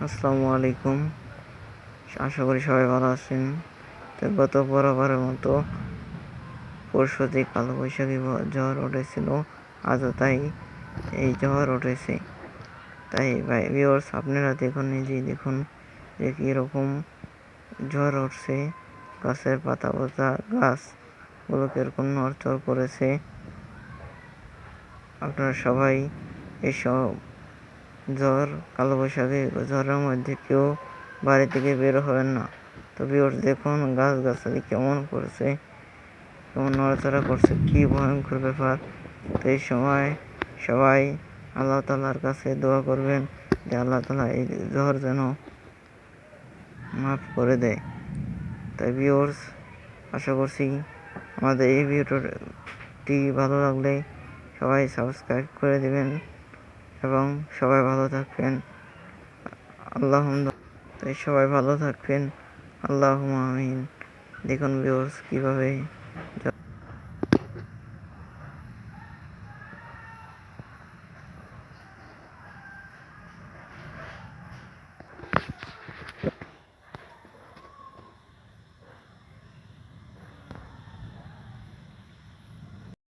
আসসালামু আলাইকুম। আশা করি সবাই ভালো আছেন। তো গত বরাবরের মতো পরশুতে কালবৈশাখী ঝড় উঠেছিল, আজও তাই এই ঝড় উঠেছে। তাই ভাই ভিউয়ার্স, আপনারা দেখুন, নিজেই দেখুন যে কীরকম ঝড় উঠছে। গাছের পাতা গাছগুলো কীরকম নড়চড় করেছে। আপনারা সবাই এসব কালবৈশাখী ঝড়ের মধ্যে কেউ বাড়ি থেকে বের হবেন না। তো ভিউয়ার্স দেখুন গাছগাছালি কেমন করছে, কেমন নড়াচড়া করছে, কী ভয়ঙ্কর ব্যাপার। তো এই সময় সবাই আল্লাহ তাআলার কাছে দোয়া করবেন যে আল্লাহ তাআলা এই ঝড় যেন মাফ করে দেয়। তাই ভিউয়ার্স, আশা করছি আমাদের এই ভিডিওটি ভালো লাগলে সবাই সাবস্ক্রাইব করে দেবেন এবং সবাই ভালো থাকবেন। তাই সবাই ভালো থাকবেন। আল্লাহুম্মা আমিন। দেখুন ভিউয়ার্স কীভাবে